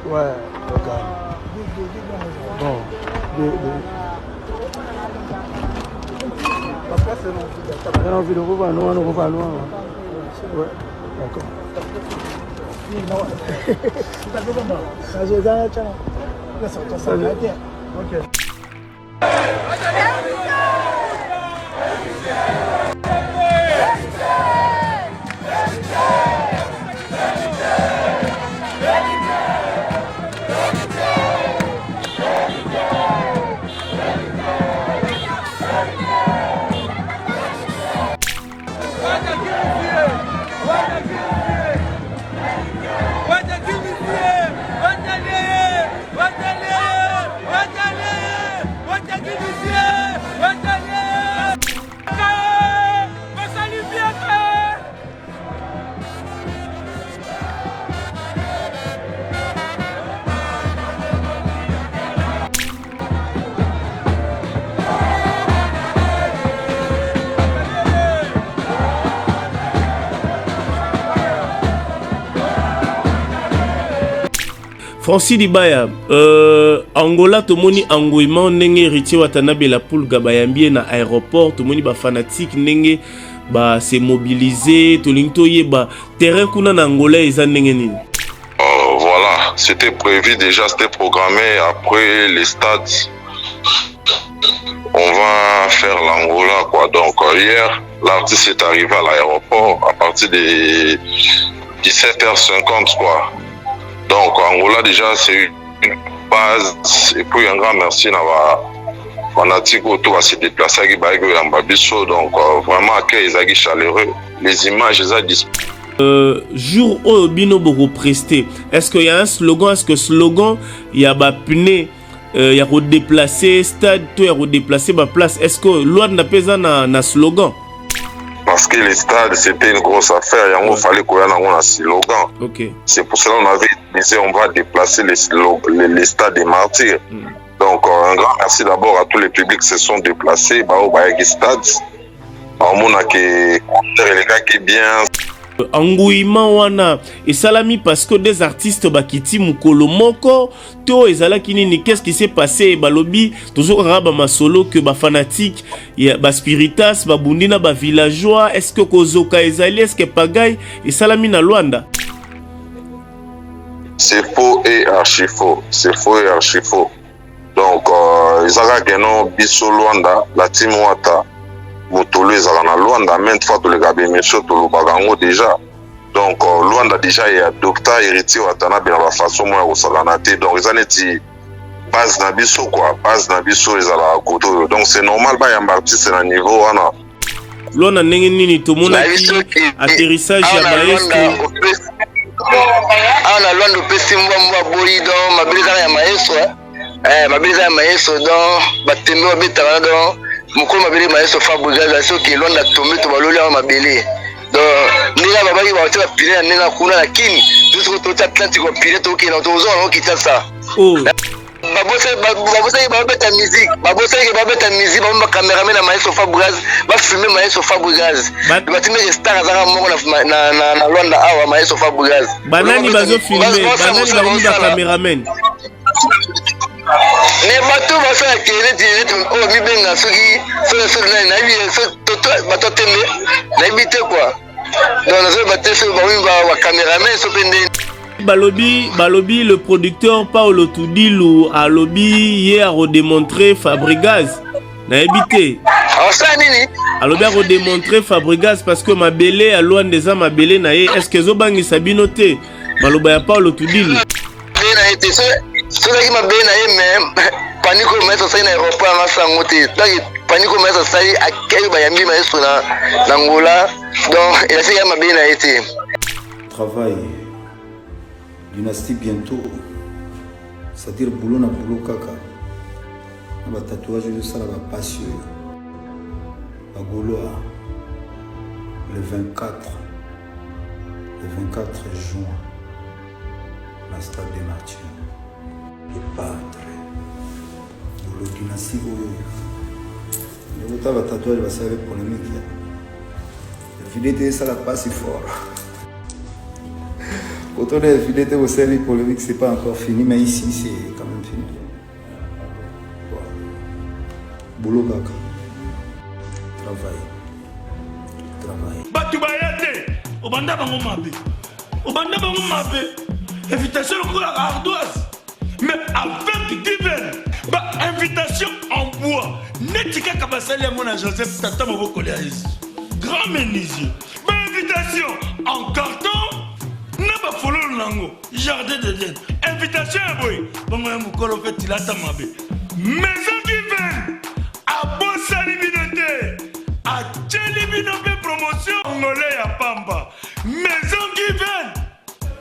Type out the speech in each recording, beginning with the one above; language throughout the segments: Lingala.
Ouais, local. Bon, non, vidéo, on va nous. Ouais, d'accord. Ok. Francis Dibaya, Angola, tomoni engouement nenge héritier Watanabe la poule gabayambie na aéroport, tomoni ba fanatique nenge ba se mobiliser, tolinto yeba terrain kuna na Angola eza nenge nini? Voilà, c'était prévu déjà, c'était programmé après les stades. On va faire l'Angola quoi. Donc hier, l'artiste est arrivé à l'aéroport à partir de 17h50 quoi. Donc Angola déjà c'est une base et puis un grand merci na fanatique autour à se déplacer avec Baïgo et Ambabiso. Donc vraiment accueil les chaleureux, les images les a disponibles. Jour où Bino Boro presté, est-ce qu'il y a un slogan, est-ce que slogan il y a ba pune il y a redéplacer stade, tout y a redéplacer ma place, est-ce que loi n'a pas na slogan? Parce que les stades, c'était une grosse affaire. Il fallait qu'on ait un slogan. Okay. C'est pour cela qu'on avait dit on va déplacer les stades des martyrs. Donc, un grand merci d'abord à tous les publics qui se sont déplacés. Au stade, on a les gars qui bien. Engouement wana et salami parce que des artistes bakiti mukolo moko to ezala kinini, qu'est-ce qui s'est passé balobi toujours raba masolo que ba fanatique ya ba spiritas ba bundina ba villageois, est-ce que kozoka ezali, est-ce que pagay et salami na Luanda? C'est faux et archi faux, c'est faux et archi faux. Donc ezala geno biso Luanda la team wata Motolo ezala na Luanda maintes fois to le gabe monsieur to lo bagango déjà. Donc Luanda déjà est adopté héritier Watanabe na façon moi au salanate. Donc ils en étaient base na biso quoi, base na biso ezala koto. Donc c'est normal ba ya artiste na niveau wana. Luanda ndenge nini to mona atterrissage ya maestro. Ana Luanda pesi mwa boyi donc mabeza ya maestro. Mabeza ya maestro donc batembe betala donc mukolo mabele maestro Fabregas soki Luanda tombe to baloli ama mabele. Donc nina babaki ba tela pire nina kuna lakini tuso to Atlantique ko pire to kina to zo no kita sa. Oh. Babosa ba beta musique, babosa ba beta musique, ba cameraman na maestro Fabregas, ba filmer maestro Fabregas. Ba timé star za moko na Luanda awa maestro Fabregas. Banani bazo filmer, banani ba cameraman. Ne bato basala kene o mi benga soki na bi toto bato tembe na bité quoi. Donc na so bato so ba cameraman so pende. Balobi le producteur Paolo Tudilu a lobby hier a redémontré Fabregas na ebité. Alobi a redémontré Fabregas parce que mabele a loin des âmes mabele na ye, est-ce que zo bangi sabino te baloba ya Paolo Tudilu na été so qui m'a bien même panique au mettre ça na aéroport na sangote donc panique au mettre ça accueil ba yambi maestro na Angola donc il a fait m'a bien été travail dynastie bientôt, c'est-à-dire boulot na boulot kaka na tatouage de ça la passion à Gaulois le 24 juin la stade des martyrs et padre boulot dynastie oyo ne pas tatouage va servir polémique la vidéo ça la pas si fort. Autant les filets au service polémique, c'est pas encore fini, mais ici, c'est quand même fini. Boulot, kaka. Travail. Batu bayate, obanda bango mabe. Obanda bango mabe. Invitation au la ardoise. Mais avec divin, invitation en bois. Netika kabasali à mon Joseph Tata Moboko Léaïs. Grand menuisier. Invitation en carton. N'a pas follow nango. Jardin de Dieu. Invitation à boy. Bongo ya mukolo fait tilata mabe. Maison divine. A bon salibinote. A tchelibinote promotion. Congolais à Pamba. Maison divine.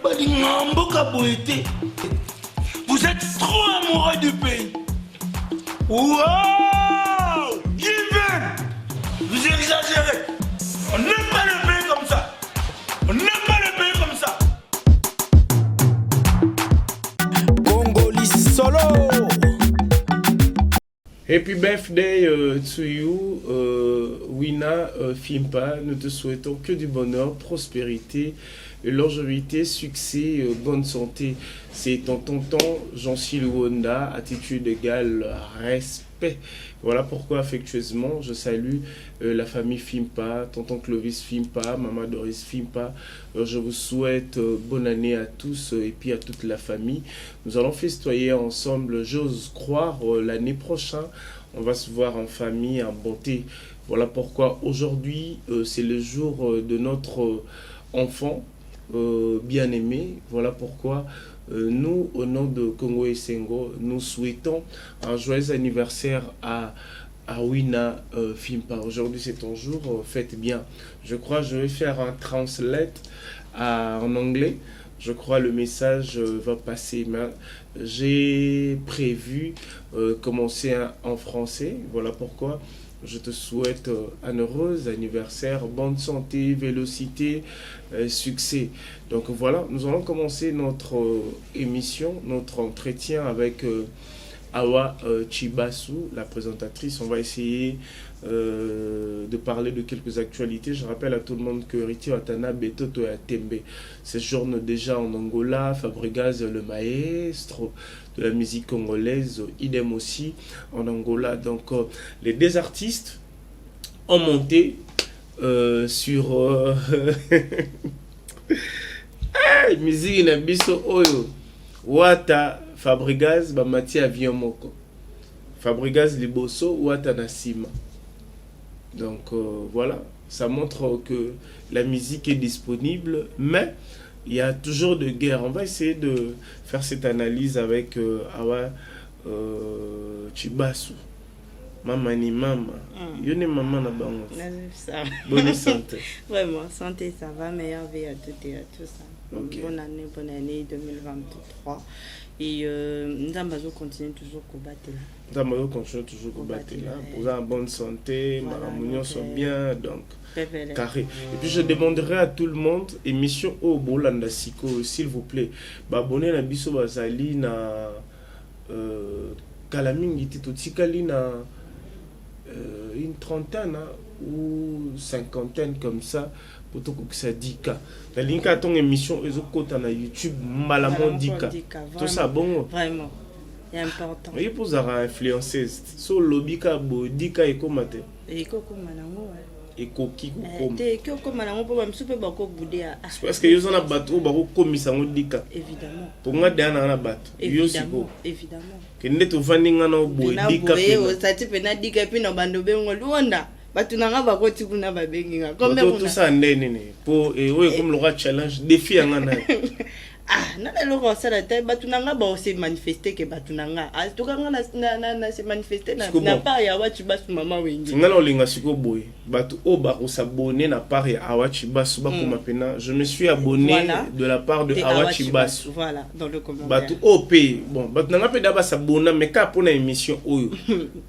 Balingambo kaboete. Vous êtes trop amoureux du pays. Wow! Given! Vous exagérez. On n'aime pas le pays comme ça. On n'aime pas le pays comme ça. Congolais solo. Happy birthday to you, Wina Fimpa. Nous te souhaitons que du bonheur, prospérité, longévité, succès, bonne santé. C'est ton tonton Jean-Cy Luonda, attitude égale respect. Voilà pourquoi affectueusement je salue la famille Fimpa, tonton Clovis Fimpa, maman Doris Fimpa. Je vous souhaite bonne année à tous et puis à toute la famille. Nous allons festoyer ensemble, j'ose croire, l'année prochaine. On va se voir en famille, en bonté. Voilà pourquoi aujourd'hui, c'est le jour de notre enfant bien-aimé. Voilà pourquoi nous, au nom de Congo et Sengo, nous souhaitons un joyeux anniversaire à Wina Fimpa. Aujourd'hui, c'est ton jour, faites bien. Je crois que je vais faire un translate en anglais. Je crois le message va passer. Mais j'ai prévu commencer en français. Voilà pourquoi je te souhaite un heureux anniversaire, bonne santé, vélocité, succès. Donc voilà, nous allons commencer notre émission, notre entretien avec Awa Chibasu, la présentatrice. On va essayer de parler de quelques actualités. Je rappelle à tout le monde que Riti Watanabe Betoto et Tembe séjournent déjà en Angola. Fabregas, le maestro de la musique congolaise, idem aussi en Angola. Donc les deux artistes ont monté sur musique na biso oyo Wata Fabregas bamati avion moko Fabregas liboso Wata na sima. Donc voilà, ça montre que la musique est disponible, mais il y a toujours de guerre. On va essayer de faire cette analyse avec Awa Chibasu. Maman ni maman. Yone maman na bango. Bonne santé. Vraiment, santé, ça va, meilleure vie à toutes et à tous. Okay. Bonne année 2023. Et nous allons continuer toujours à combattre là. Nous allons continuer toujours à combattre là. Pour avoir une bonne santé, ma réunion sont bien, donc carré. Et puis je demanderai à tout le monde, émission au Bolanda Siko, s'il vous plaît, abonnez na biso bazali na Kalamingi Titotikali na une trentaine ou cinquantaine comme ça. Pour que ça dika la link à ton émission ezokota na YouTube malamon dika tout ça bon vraiment c'est important et pour ça influencer sur lobby ka bo dika ekomate ekokoma nango ekoki kokoma te ekokoma nango po bamsupe bako budea parce que yozana bato bako komisa ngo dika évidemment pour nga dana na bato yo siko évidemment que ndeto vandinga na bo dika pe ça ti pe na dika pe no bando bengo luonda batunanga bakoti kuna babenginga comme tout ça ndeni ni pour oyo comme le challenge défi ngana nana loko sala te batunanga ba se manifester ke batunanga tukanga na se manifester na part ya Awa Chibasu mama wengi ngala olinga siko boy batu o ba ko s'abonner na part ya Awa Chibasu ba kuma pena je me suis abonné voilà, de la part de Awa Chibasu voilà dans le commentaire batu o pe bon batunanga pe daba s'abonner mais ka pour na émission oyo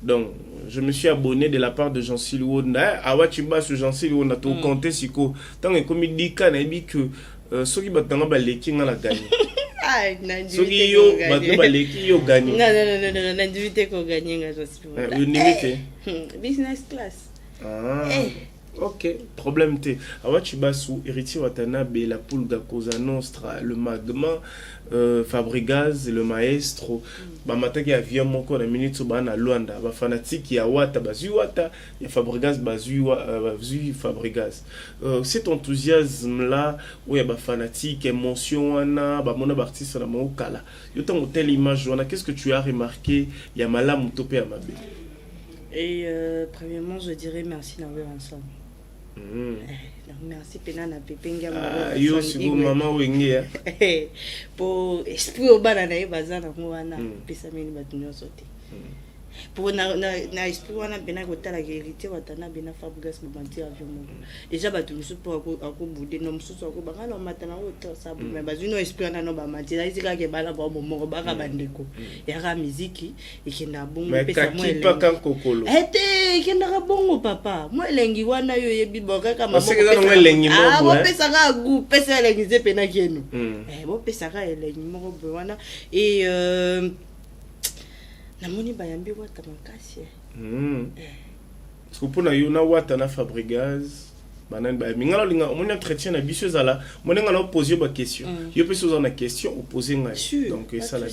donc je me suis abonné de la part de Jean-Cy Luonda. Awa Chibasu Jean-Cy Luonda to compter siko tant que comme dika na bi que soki batanga ba leki nga la gagner. Soki yo batanga ba leki yo gagner. Non, n'invite ko gagner nga Jean-Cy Luonda. Limite business class. Ah. Ok, problème T. Awa Chibasu, héritier Watanabe, la Pulga Cosa Nostra, le Magma, Fabregas, le Maestro, Bamataki a via mon corps, la minute Bana Luanda, ba fanatique, ya Wata, Bazu Wata, ya Fabregas, Bazu Fabregas. Cet enthousiasme-là, où il y a ba fanatique, émotion, wana, ba mona artiste, na mon kala. Yotan ou telle image, wana, qu'est-ce que tu as remarqué, ya Malam ou Topé Amabe? Et premièrement, je dirais merci d'avoir ensemble. Merci Penana Pepenga. Yo sigo maman wenge pour esprit au bana na bazana mwana pesa mini batunyo sote. Pour na esprit wana bena kotala héritier watana bena Fabregas bobanti avion moko. Déjà batumiso pour akobouder no mususu akobanga no matana auto sabu mais bazuno esprit wana no bamati la isika ke bala ba moko baka bandeko. Ya ka muziki ikenda bongo pesa mo ele. Pas kan kokolo. Ete ikenda bongo papa. Mo elengi wana yo yebi boka kama mo. Ah, bo pesa ka gu pesa elengi ze pena kenu. Bo pesa ka elengi moko wana et namoni bayambi wata makasi parce que pona yo na wata na Fabregas banan ba mingala linga omoni entretien na biso zala mona ngala poser ba question yo peut poser na question ou poser nga donc ça la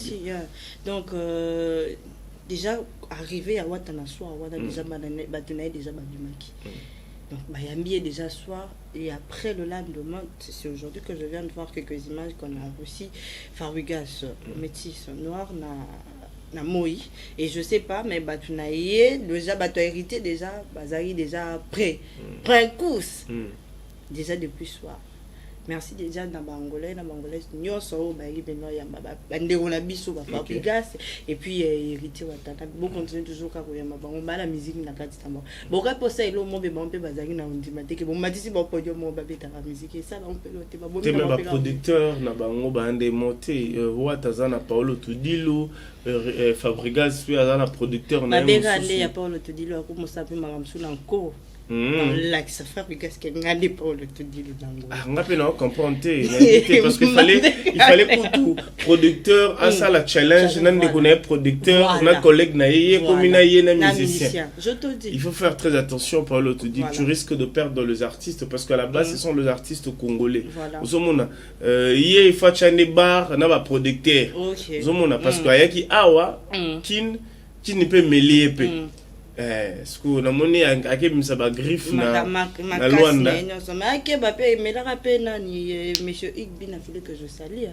donc déjà arrivé à wata na soir wata déjà batuna déjà babimaki donc bayambi déjà soir et après le lendemain c'est aujourd'hui que je viens de voir quelques images qu'on a reçu Fabregas métis noir na moi et je sais pas mais batunaye déjà bato hérité déjà bazari déjà prêt un course déjà depuis soir merci déjà na bangolais nyonso ba beno ya bande on a biso ba Fabregas et puis hérité watana bon continuer toujours ka koyamba bango bala musique na kati tamba bon ka posa elo mo be bon pe bazari na ndima te ke bon matisi ba podium mo ba beta la musique et ça on peut le te ba bon ba producteur na bango bande monter watazana Paolo Tudilo Fabregas puis azana producteur na bengande ya Paolo Tudilo ko mo sapi makamsula encore l'axe Fabregas que ngade Paolo Tudilo dango ngape na comprendre parce qu'il fallait pour tout producteur à ça la challenge nan de connaître producteur na collègue na yé comme na yé na musicien. Je te dis il faut faire très attention Paolo Tudilo, tu risques de perdre les artistes parce qu'à la base ce sont les artistes congolais. Ozomona yé fa chane bar na ba producteur ozomona parce que ayaki awa kin peut mêler peu ce que na moni akebimisa ba griffe na Luanda mais akeba pe melaka pe nani monsieur Igbi na file que je salue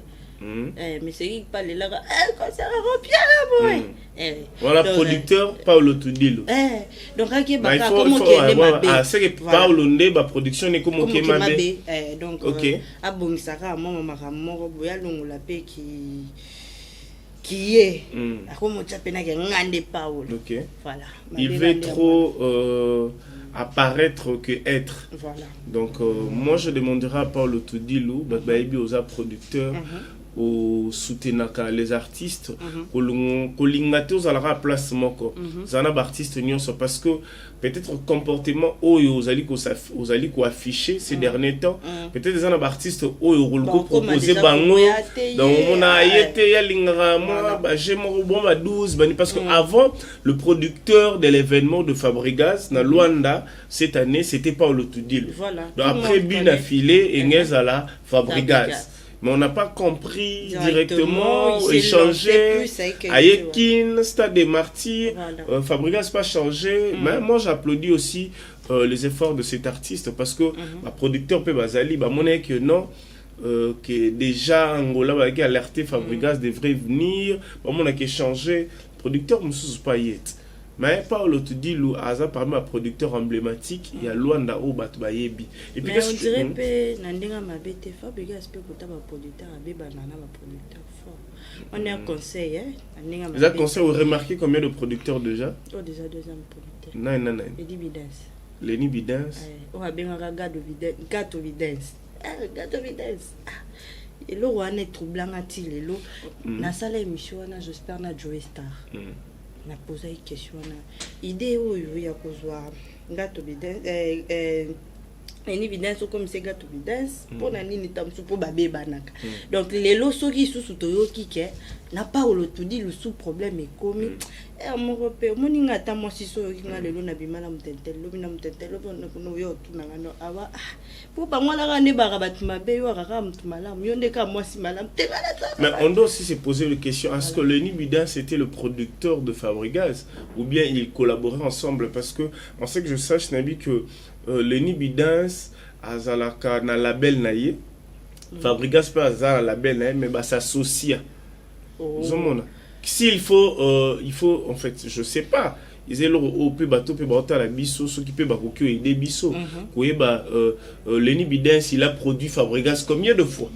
monsieur Igbi pas le là concert européen voilà producteur Paolo Tudilo donc akeba comme que mabe c'est que Paolo nde ba production ne comme que mabe donc abomisaka mama makamoko boya longola pe qui est voilà il veut trop apparaître que être voilà donc moi je demanderai à Paolo Tudilo baby aux producteurs au soutenaka les artistes kolingate aux alara place moko zana artiste nyonso parce que peut-être comportement oyo ozali ko afficher ces derniers temps peut-être zana artiste oyo ko proposer bango donc on a été ya lingara moi ba j'aime bon ba 12 bani parce que avant le producteur de l'événement de Fabregas na Luanda cette année c'était Paolo Tudilo donc après bina filé et ngezala Fabregas. Mais on n'a pas compris directement, échanger. Ayekin, Stade des Martyrs, Fabregas pas changé. Mais moi j'applaudis aussi les efforts de cet artiste parce que ma producteur peut bazali, bah mon que non. Que déjà Angola qui a alerté Fabregas devrait venir. Bah mon a changé. Producteur Moussous Payet. Mais Paolo Tudilo a parmi un producteur emblématique, il y a Luanda au Batbayebi. Et puis on dirait que Nandinga Mabete Fabregas peut être un producteur producteur fort. On est un conseil hein. Vous avez conseil vous remarquez combien de producteurs déjà? Oh déjà deuxième producteur. Non. Lenny Bidens. Lenny Bidens. Oh a bien un Gato Bidens. Et là on est troublant à il là. Na salle émission j'espère na Joe Star. Na posa une question na idée oyo ya kozwa Gato Bidens une évidence comme c'est Gato Bidens pour na nini tamsu pour babe banaka donc les lots soki susu toyoki ke na pas au tout dit le sous problème est commis mon repère mon ninga ta moi si so kinga lelo na bimala mtentel lobi na mtentel no yo tu na no awa pour pas moi la rane bara batima be yo rara mtu malamu yo ndeka moi si malamu mais on doit aussi se poser la question, est-ce que Lenny Bidance était le producteur de Fabregas ou bien ils collaboraient ensemble, parce que on sait que je sache Nabi que Lenny Bidance azalaka na label naie Fabregas pas azala label naie mais bah s'associe. S'il faut en fait je sais pas ils ont au peu bateau peu bateau la biso ceux qui peut baroquer aider biso oui bah Lenny Bidance il a produit Fabregas combien de fois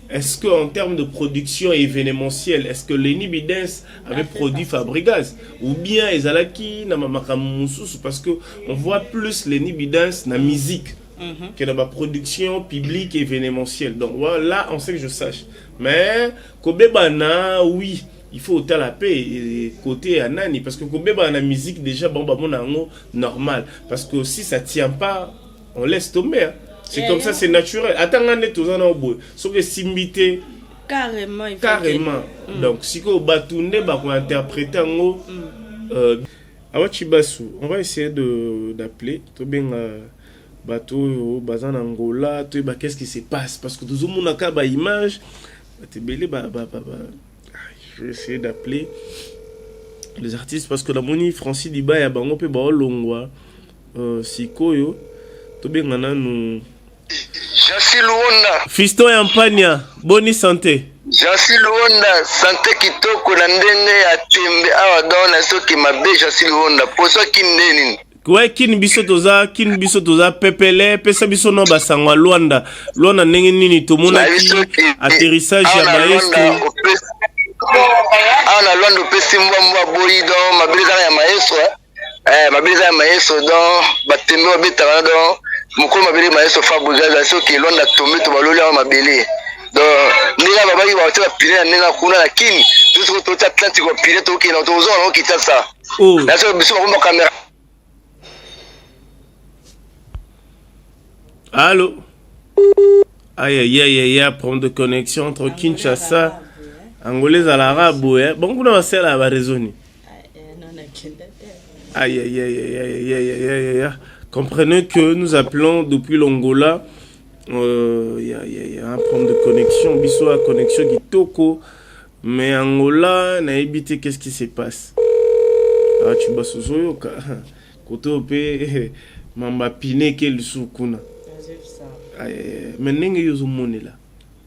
est-ce que en termes de production événementielle est-ce que Lenny Bidance avait produit Fabregas ou bien ezalaki na mamakamoussous parce que on voit plus Lenny Bidance na musique que dans ma production publique et événementielle. Donc voilà, on sait que je sache. Mais Kobebana, oui, il faut autant la paix et côté Anani parce que Kobebana musique déjà bon bah mon normal parce que si ça tient pas, on laisse tomber. Hein. C'est comme ça, c'est naturel. Attends, on est tous en haut. Sauf que s'imiter carrément. Donc si ko batunde ba ko interpréter en haut. Awachibasu, on va essayer d'appeler to bien bateau bazan Angola tu bah qu'est-ce qui se passe parce que tout le monde a ba image je vais essayer d'appeler les artistes parce que la moni Francis Diba ya bango pe ba longwa sikoyo to bengana nous Jasi Luonda Fiston Yampania bonne santé Jasi Luonda santé kitoko na ndenge ya tembe awa dona soki mabe Jasi Luonda poso kindeni ouais kin biso toza pepele pesa biso no basangwa Luanda ndenge nini to mona ki atterrissage ya maestro ana Luanda pesi mbwa boyido mabiriza ya maestro donc batembe obetaka donc mukolo mabiri maestro Fabregas soki Luanda tombe to baloli ya mabele donc ndinga babaki ba tsa pile ndinga kuna lakini tuko to Atlantic ko pile to kina to zo no kitasa na so biso ba kamera. Allô? Aïe, problème de connexion entre Kinshasa, Angolais à l'arabe, hein? Bon, vous n'avez pas la raison. Aïe. Comprenez que nous appelons depuis l'Angola. Il y a un problème de connexion. Biso a connexion qui toko. Mais Angola, n'a évité qu'est-ce qui se passe. Ah, tu vas sous Zoyoka. Kotope, mamba pine quel soukuna. Mais n'engue yozo monela.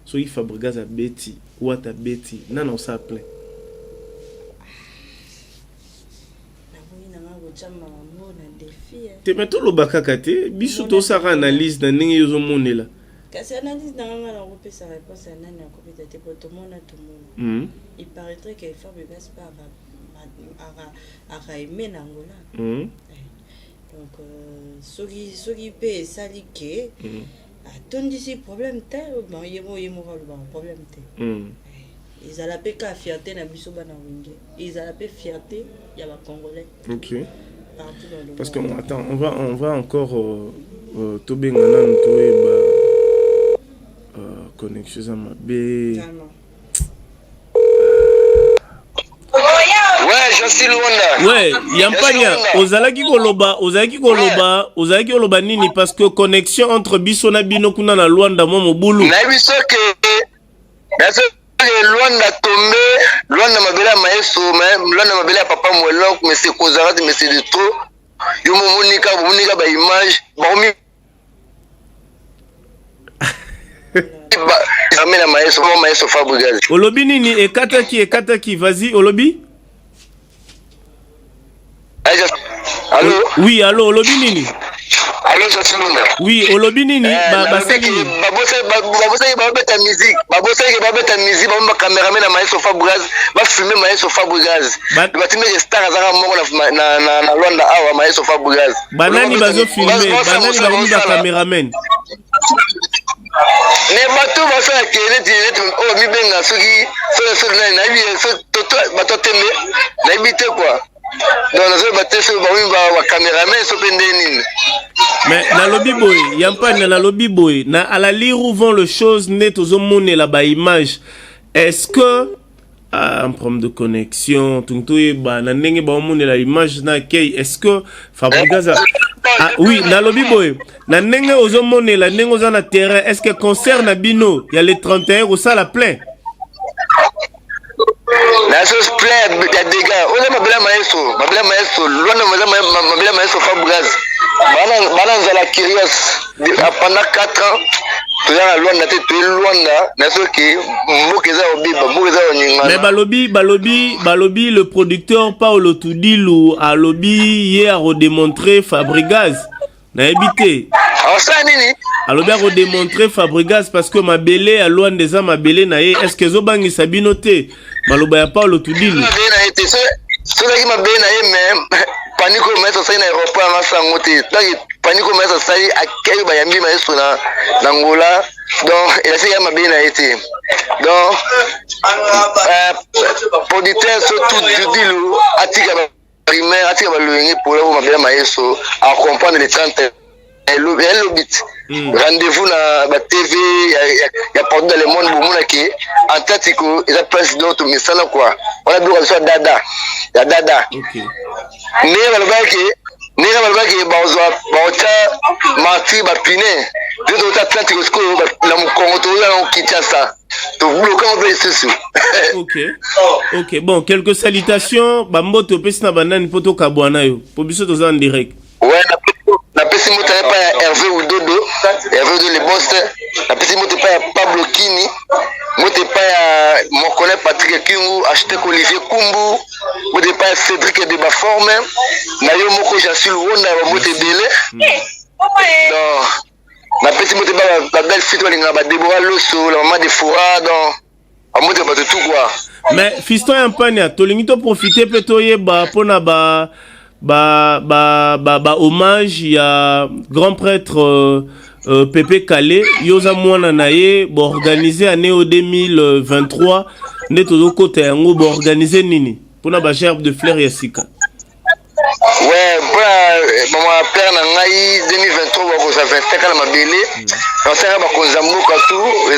So il Fabregas a beti, ou a ta beti, non on s'appelle. Te meto lo bakakate, biso to sara analyse na n'engue yozo monela. Kasi analyse na nga la repé sa réponse à nani akopita te pour tout le monde. Il paraîtrait que Fabregas pas a aimé Angola. Donc ce qui peut s'allier attendez si problème tel bon il moral problème tel ils a la paix qu'à fierté na biso bana winge ils a la paix fierté il y a ba congolais. OK parce que attends on va encore tobengana ntoeba connexion za mabe. Jasi Luonda. Ouais, Yampania, ozalaki koloba nini parce que connexion entre biso na bino kuna na Luanda mo mobulu. Na biso ke Luanda tombe, Luanda mabela maestro, Luanda mabela papa mwelok, mais c'est Kozarate, mais c'est de trop. Yo monika ba image, ba amena maestro Fabregas. Olobi nini ekataki vas-y olobi. Allô? Oui, allô, olobi nini? Allô, Jasi Luonda. Oui, olobi nini? Basali nini? Babosaki babeta musique. Babosaki babeta musique, ba cameraman na maestro Fabregas, ba filmer maestro Fabregas. Batime star azaka moko na Luanda awa maestro Fabregas. Banani bazo filmer, banani ba cameraman. Ne bato basala kene o mi benga soki na bi toto bato tembe na bité quoi. Donc on a battu sur ba cameraman so pendeni. Mais na lobby boy, Yampania na lobby boy, na à la lire où vont les choses net aux hommes la ba image. Est-ce que un problème de connexion tuntu ba na ndenge ba omonela image na kei est-ce que Fabregas oui na lobby boy na ndenge ozomonela ndenge oza na terrain est-ce que concert na bino ya les 31 au sala plein la chose plein ya dégâts on a mabela maestro loin mabela maestro Fabregas bana nzala curious pendant 4 ans toza loin na te to loin na soki mbokeza obiba mbokeza onyingana mais balobi le producteur Paolo Tudilu a lobby hier a redémontré Fabregas na ebité ça nini alobi a redémontré Fabregas parce que mabele a loin des âmes mabele na ye est-ce que zobangi sabino te maloba ya Paolo Tudilu soki mabele na ye mais panico maître sai na aéroport na sango te donc panico maître sai akei bayambi maestro na Angola donc il a fait mabele na ye te donc producteur surtout Tudilu atika primaire atika baloyengi pour la mabele maestro à comprendre les 30 rendez-vous na ba TV ya partout dans le monde bomona ke antatiko eza place d'autre misala quoi on a besoin de ça dada OK nega balobaki baota marti bapine tout autant atlantique sko na Congo to na Kinshasa to bloquer on peut susu OK bon quelques salutations bamboto pesina banani poto kabwana yo po biso toza en direct ouais la petite moto pas Hervé Udodo le boss la petite moto pas Pablo Kini moto pas mon collègue Patrick Kingu acheté Olivier Kumbu moto pas Cédric de Baforme na yo moko Jasul Wonda moto délai donc la petite moto pas la belle fille de Déborah Loso la maman de Foura donc moto pas tout quoi mais fiston Yampania tolingi to profiter pe to yeba pona ba hommage ya grand prêtre Pépé Calé yoza mwana naye bo organiser année au 2023 neto côté yango bo organiser nini pona ba gerbe de fleurs ya sika ouais maman père na ngai 2023 ba ko sa 25 na mabele on sera ba konzambuka tout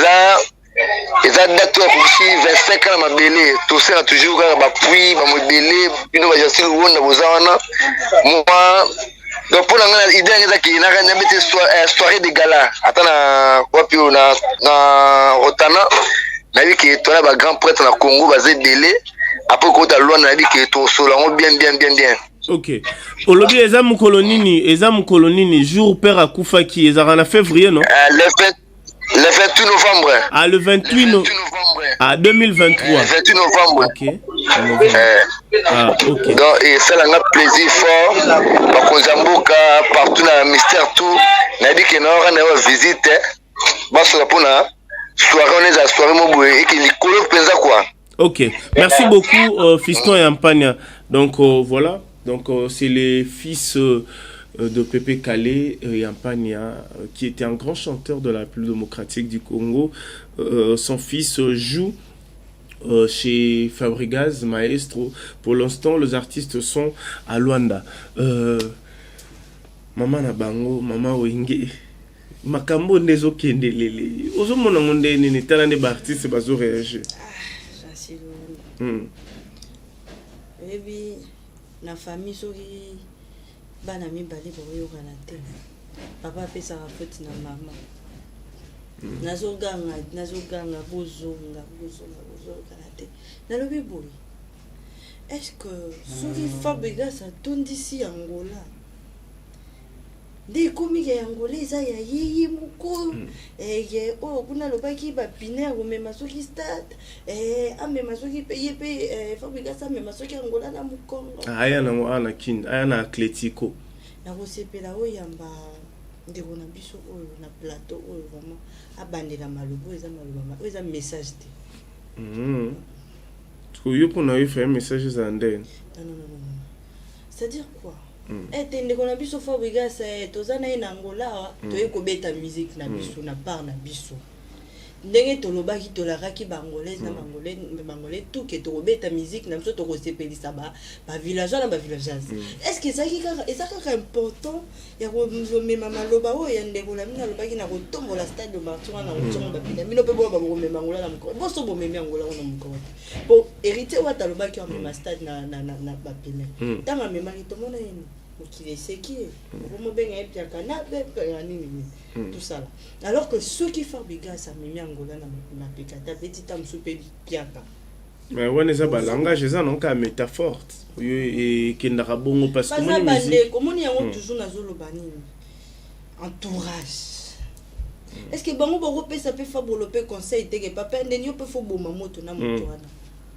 eza date ya kusi 25 ans mabele to sera toujours ka ba puis ba modele bino ba jasil wona bozana moi donc pour la idée ngeza ki na kana bete soirée de gala atana wapi na Rotana na bi ki to na ba grand prêtre na Congo ba zedele après ko ta loi na bi ki to solango bien OK olobi eza mu kolonini jour père akufa ki eza na février non le 28 novembre. Ah, le 28 novembre. Ah, 2023. Le 28 novembre. OK. OK. Donc, et ça a un plaisir fort. Par contre, partout dans le mystère, tout. On a dit que nous avons visité. Pour la soirée, on est à la soirée, et qu'il y a quoi. OK. Merci beaucoup, Fiston et Ampania. Donc, voilà. Donc, c'est les fils... de Pépé Calé Yampania, qui était un grand chanteur de la République démocratique du Congo. Son fils joue chez Fabregas Maestro. Pour l'instant, les artistes sont à Luanda. Maman Nabango, Maman Wenge, Makambo Nezo Kendelele. Ozo mona ngonde nini tala ne ba artiste bazo réagir. J'assure. Baby, la famille sori bana mibali boyokana te papa apesaka foti na mama nazoganga bozonga kana te nalobi boye est-ce que soki Fabregas atondisi Angola nde komika ya Angola eza ya yeye moko oyo kuna lobaki bapine akomema soki stade amema soki peye pe Fabregas amema soki Angola na mokongo aya nango ana kin aya na Atletico nakosepela oyo yamba ndeko na biso oyo na plateau oyo vraiment abandela malobo eza maloba oyo eza message te yo mpona yo faire message za ndene non c'est-à-dire quoi ete ndeko na biso Fabregas toza na ye na Angola toye kobeta musique na biso na part na biso ndenge tolobaki tolaraki bangolaise na bangolais tout que tobeta musique na biso tokosepelisa ba villageois na ba villageoises. Est-ce que ezaka important ya komema maloba oyo ya ndeko na mina lobaki na kotombola stade de Martyr na kotonga ba pina mino pe bo ba komema ngola na moko bo so bo memi ngola na moko bo héritier wa talobaki wa mema stade na ba pina tanga mema to mona yini qui est séqué vraiment bien et puis tout ça là alors que ceux qui font biga ça memi ngola na pekata petit tam soupe piaka mais ouais ça ba langage ça non ka métaphore et qui n'a bongo parce que moi musique comment y a toujours na zolo banini entourage est-ce que bango ba repé ça peut faire développer conseil te que papa ndeni peut faut boma moto na moto wana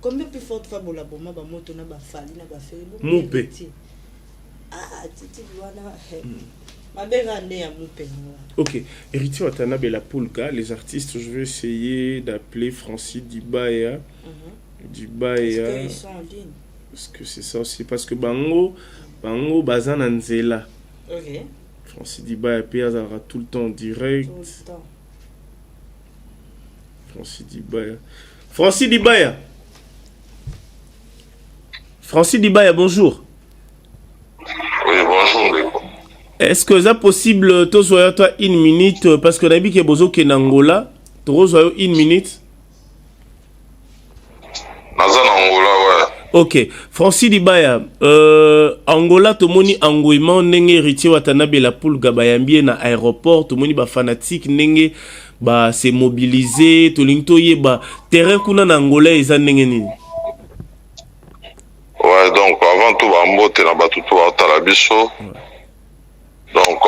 combien plus forte fa bola boma ba moto na ba fali na ba feri mopé ah titi wana ma bérande ya mopé. OK, héritier Watanabe la Poulka, les artistes, je vais essayer d'appeler Francis Dibaya. Dibaya. Est-ce qu'ils sont en ligne? Est-ce que c'est ça aussi parce que bango bazan nzela. OK. Francis Dibaya payazara tout le temps en direct. Tout le temps. Francis Dibaya. Francis Dibaya. Francis Dibaya, bonjour. Oui, bonjour. Est-ce que c'est possible de jouer toi une minute parce que d'habitude que bozo ke Angola, tu jouer une minute. Naza Angola, ouais. OK. Francis Dibaya, Angola to moni engouement ndenge héritier Watanabe la Poulka bayambie na aéroport, to moni ba fanatique ndenge ba se mobiliser, to lingto yeba terrain kuna na Angola eza ndenge nini? Ouais, donc avant tout, Bambote na batutu wa Talabiso. Donc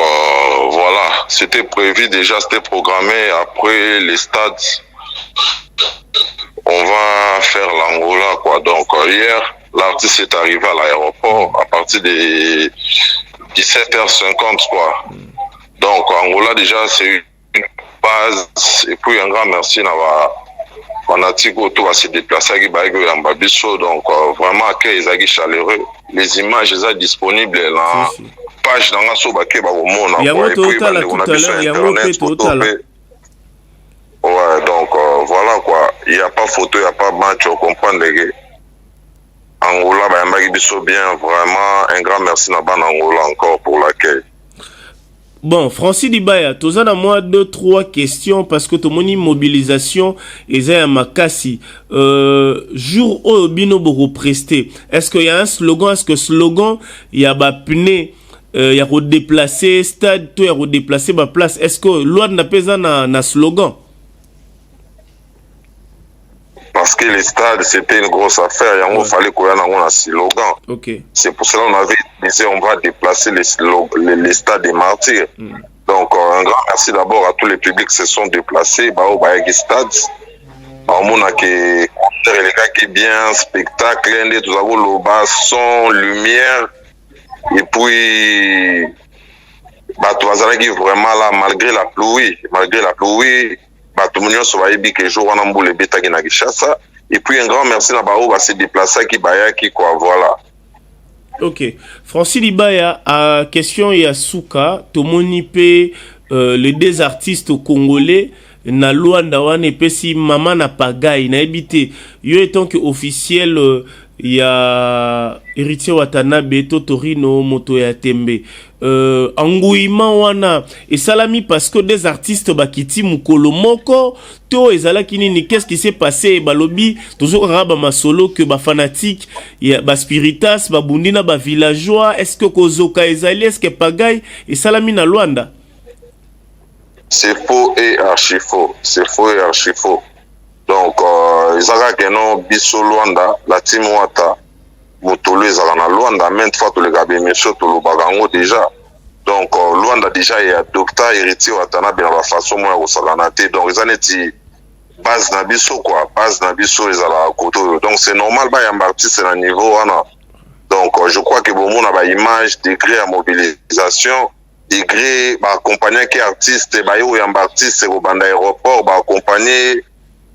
voilà, c'était prévu déjà, c'était programmé après les stades. On va faire l'Angola quoi. Donc hier, l'artiste est arrivé à l'aéroport à partir de 17h50 quoi. Donc Angola déjà c'est une base et puis un grand merci na fanatique autour à se déplacer avec Baïgo Yambabiso. Donc vraiment accueil les chaleureux. Les images sont disponibles là. Page dans la sobaké ba au monde. Il y a un total à tout à l'heure, il y a un total. Ouais, donc voilà quoi. Il n'y a pas photo, il n'y a pas match, on comprend les Angola, bien, vraiment un grand merci à Angola encore pour l'accueil. Bon, Francis Dibaya, tu as moi 2-3 questions parce que tu as mobilisation et ça makasi. Jour où bino boro presté. Est-ce qu'il y a un slogan? Est-ce que slogan il y a pne il y a redéplacé stade, tout est redéplacé ma place. Est-ce que loi n'a pas na slogan? Parce que les stades, c'était une grosse affaire. Il fallait qu'on ait un slogan. Okay. C'est pour cela qu'on avait dit on va déplacer les stades des martyrs. Donc, un grand merci d'abord à tous les publics qui se sont déplacés. Les stades. On a que les gars qui bien, spectacle, tout ça, le son, lumière. Et puis, vraiment là, malgré la pluie, tout le monde se dit que jour on a boule bêta qui n'a ça. Et puis un grand merci à Bao va se déplacer qui baya qui quoi voilà. OK. Francis Dibaya a question ya Souka tomoni pe les deux artistes congolais na Luanda wane pe si mama na pagaille na habité yo étant que officiel il y a héritier Watanabe Totorino moto ya Tembe engouement wana et salami parce que des artistes bakiti mukolo moko to ezala kinini qu'est-ce qui s'est passé balobi toujours raba masolo que ba fanatique ya ba spiritas ba bundina ba villageois est-ce que kozoka ezali est-ce que pagaille et salami na Luanda? C'est faux et archi faux. C'est faux et archi faux. Donc, ils ont biso Luanda, la team Wata, Motolo, ils ont Luanda, même fois tous les gars, bien sûr, tout le bagango déjà. Donc, Luanda déjà, il y a docteur héritier Watanabe dans la façon moi au Salanate. Donc, ils ont dit base Nabiso quoi, base Nabiso, ils ont la côté. Donc, c'est normal, il y a un artiste à niveau. Donc, je crois que bon monde a une image degré à mobilisation. Degré, accompagner qui artiste, bah yo yamba artiste au banda aéroport, accompagner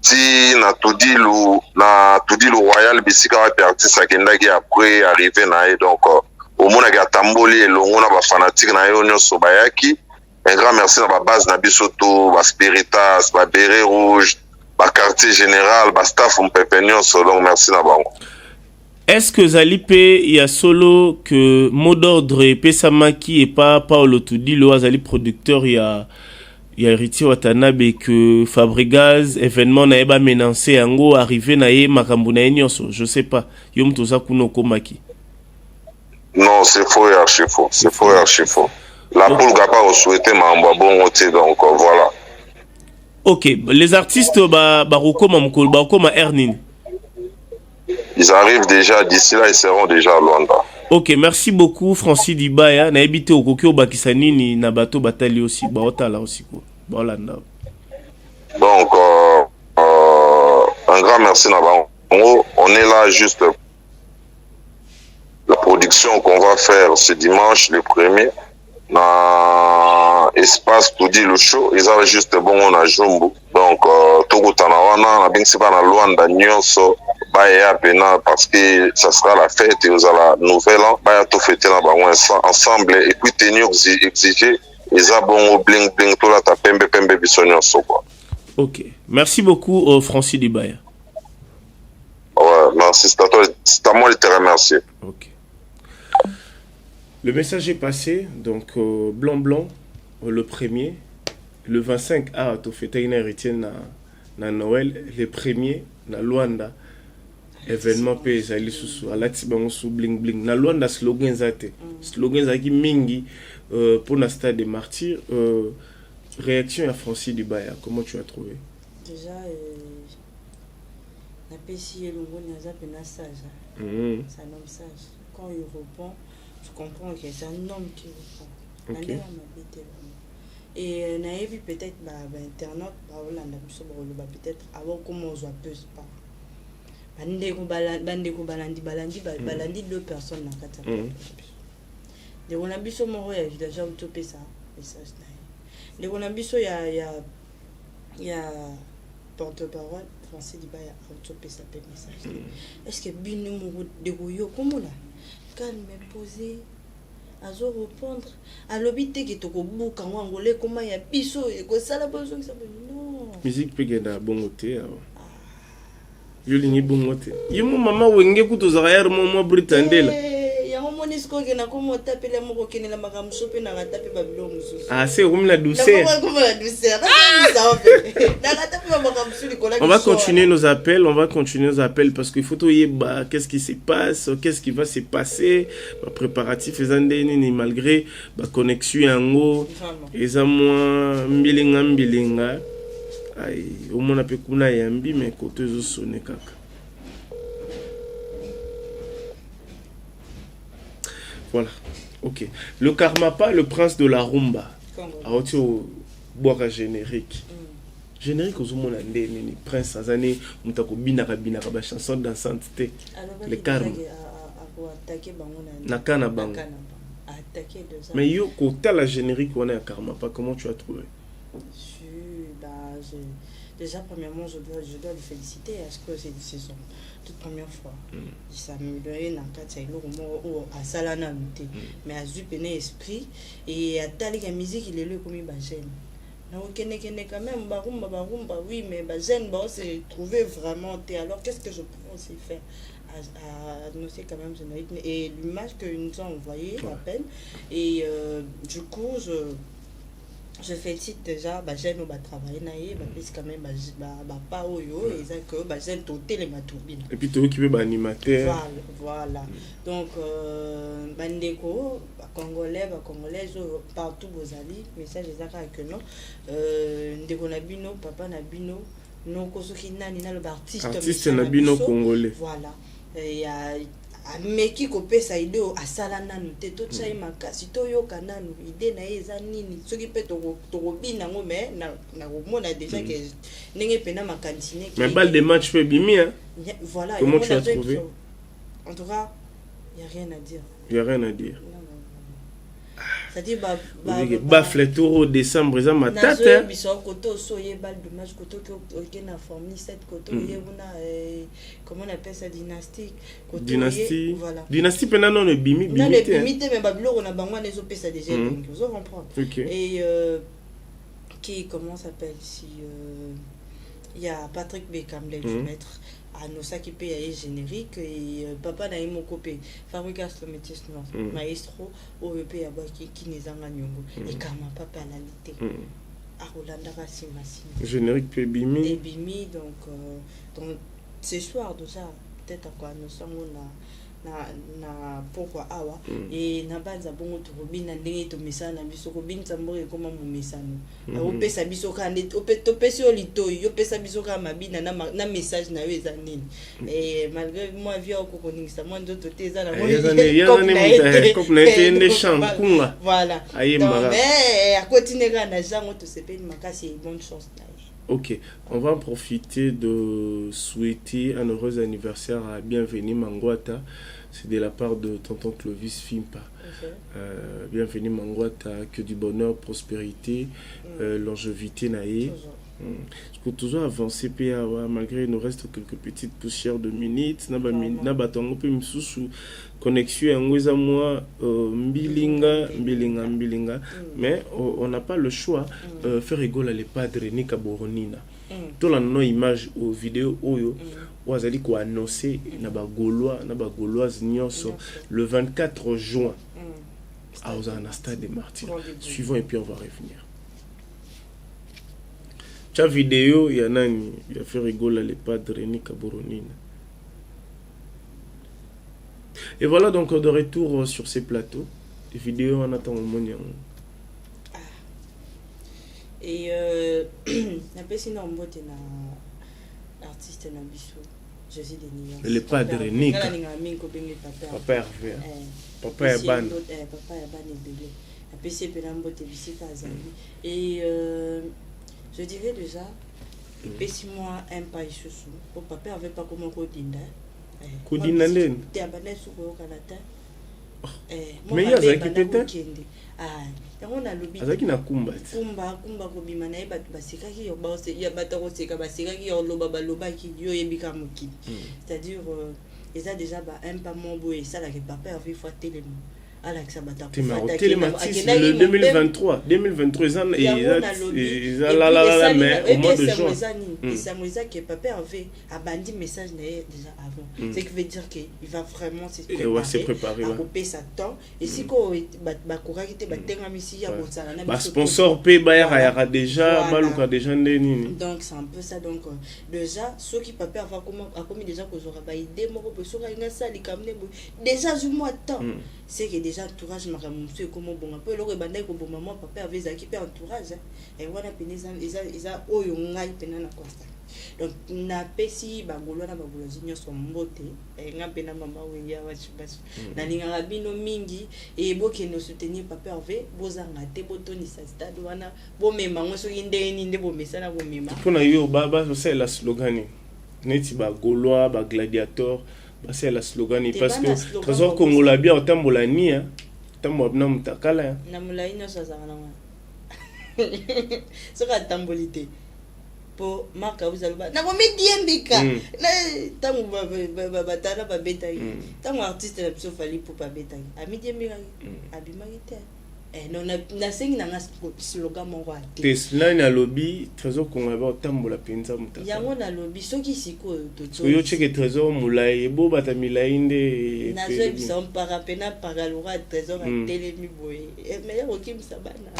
si na tout dit le royal bisika wa artiste akenda qui après arrivé na donc au monde a tamboli et longo na ba fanatique na yo nyoso bayaki Un grand merci à la base Nabisoto, à Spiritas, à Béret Rouge, à Quartier Général, à Staff Mpepenion, donc merci à vous. Est-ce que Zalipe, il y a solo que mot d'ordre et Pesamaki et pas Paolo Tudi, le Zali producteur, il y a héritier Watanabe que Fabregas, événement naeba menacé ango arrivé nae makambuna nyonso, je sais pas. Yom toza kuno komaki. Non, c'est faux et archi faux. C'est faux et archi faux. La poule n'a pas souhaité m'envoie bon côté, donc voilà. Ok, les artistes baroko ma Ernin. Ils arrivent déjà, d'ici là, ils seront déjà à Luanda. Ok, merci beaucoup, Francis Dibaya. Na ebité au Kokyo Bakisani ni Nabato Batali aussi. Baotala aussi. Donc, un grand merci Nabango. On est là juste. La production qu'on va faire ce dimanche, le 1er, dans espace tout dit le show, ils avaient juste bon, on a Jumbo. Donc, Togo Tanawana, on a bien que c'est pas dans Luanda, Nyonso. Parce que ça sera la fête et vous allez la nouvelle an, tout fêter ensemble et puis tenir exiger les abons bling bling tout là ta pembe bisogno quoi. Ok, merci beaucoup Francis Dibaya. Ouais, merci, c'est à moi de te remercier. Ok. Le message est passé, donc blanc le 1er, le 25 tout fêter une héritier na Noël, le 1er na Luanda. Événement pays ali susu alati bango sous bling bling na Luanda slogan zate slogan zaki mingi pour la stade des martyrs. Réaction à Francis Dibaya, comment tu as trouvé? Déjà la PCI longo naza pena sage. C'est un homme sage. Quand il répond, je comprends que c'est un homme qui répond. Okay. Et naïvi peut-être internet Holanda peut-être avoir comment on soit peu pas. Balandi deux personnes dans kata. De on a biso moro ya déjà utopé ça message na. De on a biso ya porte-parole Francis Dibaya utopé ça message. Est-ce que bino moro de goyo comment là? Calme posé azo répondre à l'obité qui to ko buka ngolé comment ya biso et ko sala besoin ça non. Musique pegenda bongoté. Yoli bungote. Yimu mama wenge kutoza yar mo Britandela. Ya moni sko ke na komo tapela mo ko kenela makamso pe na tape babilo mususu. Ah c'est comme la douceur. Comme la douceur. On va continuer nos appels parce qu'il faut tout qu'est-ce qui se passe, qu'est-ce qui va se passer, préparatifs ni malgré la connexion yango eza moi mbilinga. Aïe, au moins on peut kuna yambi mais côté zo sonné kaka. Voilà. OK. Le Karmapa, le prince de la rumba. Alors tu boire générique. Générique aux hommes landais ni prince azane mutako binaka ba chanson dansante té. Le Karma. Nakana bango. Mais yo côté la générique on est à Karmapa, comment tu as trouvé? Déjà, premièrement, je dois le féliciter parce que c'est son toute première fois. Il s'est amélioré dans le cadre à Salana. Mais à Zupene esprit et à Talik musique, il est le comme il gêne. Donc, quand même, barumba, oui, mais gêne, c'est trouver vraiment. Alors, qu'est-ce que je peux aussi faire à annoncer quand même ce rythme et l'image que nous avons envoyée à peine. Et du coup, je félicite déjà j'aime travailler naïe parce quand même pas oyo et ça que j'aime toter les maturbines et puis tu qui veut animateur voilà donc bandeko congolais partout bozali message ezaka que non ndeko na bino papa na bino non kosoki nani na le artiste na bino congolais voilà et ameki kopesa ide asala nanu te totya ye makasi toyoka nanu ide na ye eza nini soki mpe tokobina ngo me nakomona déjà ke ndenge mpena makantine mais balle de match fait bimi hein voilà comment tu as trouvé en tout cas il y a rien à dire il y a rien à dire c'est-à-dire bafle toro décembre eza matata nazo biso koto so yebal dommage koto que na famille cette koto yebuna comment on appelle ça dynastique koto dynastie voilà dynastie pena non le bimi non le bimi te mais babilo on a bangwa les opesa déjà donc vous comprendre et qui comment s'appelle si il y a Patrick Beckham le maître à nos qui paye à générique et papa na mon copé fabrication métis noir maestro au EP à qui n'est en nyongo et kama papa la lité à Rolanda Rassima générique pe bimi et bimi donc ce soir déjà peut-être quoi nous sommes na pourquoi awa et na banza bongo to robina ndenge to mesana biso ko binza mbore koma mu mesano o pesa biso ka net o pesi o litoyi yo pesa biso ka mabina na message na yo eza nini et malgré moi via ko koningisa moi ndoto te eza na moi comme na été chankunga voilà donc mais à continuer na jango to sepeni makasi et bonne chance na. Ok, on va profiter de souhaiter un heureux anniversaire à Bienvenue Mangwata. C'est de la part de tonton Clovis Fimpa. Bienvenue Mangwata, que du bonheur, prospérité, longévité naïe. Je peux toujours avancer malgré il nous reste quelques petites poussières de minutes. Connexion moi mbilinga. Mais on n'a pas le choix. Faire rigoler les padres ni kaboronina. Tout la no image aux vidéos oyo wazali ko annoncer na ba gauloise nyonso le 24 juin à Ozana Stade des Martyrs. Suivons et puis on va revenir. Cha vidéo ya nani ya fait rigoler les padres ni kaboronina. Et voilà donc de retour sur ces plateaux. Les vidéos en attendant le monde. Et na pesi na mbote na artiste na biso Jésus Denis. Le padre Nika. Papa Hervé. Papa Yaban. Papa Yaban est belé. Na pesi pe na mbote bisika azali. Et je dirais déjà pesi moi un pas isusu. Pour papa avait pas comment kodinda. Kodinda ndeni. Te abana suko kanata. Mais il y a ça qui peut-être. On a le azaki na kumba ko bima na ba basekaki yo ba ya batako seka basekaki yo loba baloba ki yo yebika moki c'est-à-dire eza déjà ba un pas mon boy ça la que papa avait fois télé Alexa batako le 2023 la mais au mois de juin et ça me dit que papa avait abandi message déjà avant c'est qui veut dire que il va vraiment se préparer à couper sa temps et si ko ba koraki te ba tenga misi ya bonsala na ba sponsor pe ba ya déjà baluka déjà ndeni donc c'est un peu ça donc déjà ceux qui papa va comment a commis déjà ko zora ba idée moko pe so ka nga sali kamne déjà du mois temps c'est que déjà entourage makamusu comme bon un peu le rebanda ko bon maman papa avait équipé entourage et voilà peneza isa oyo ngai pena na constat donc na pesi bagolo na bagolo zinyo so mbote nga pena mama wengia wa chibasu na ninga rabino mingi et boke no soutenir papa Hervé bozanga te botoni sa stade wana bo mema ngoso indeni nde bo mesana bo mema pona yo baba c'est la slogan neti bagolo ba gladiateur c'est la slogan parce que trésor kongola bien otambola ni tambo na mutakala na mulaino sa zana so ka tambolité po marka uzaloba na komi diembika na tango ba tana ba beta tango artiste la biso fali pour ba beta ami diembika abimaki te non na sengi na slogan mon roi Tesla na lobby trésor kongola ba otambola penza mutakala yango na lobby soki siko to yo cheke trésor mulai bo bata milai nde na zo bisa mpara pena paralora trésor a telemi boye mais okim sabana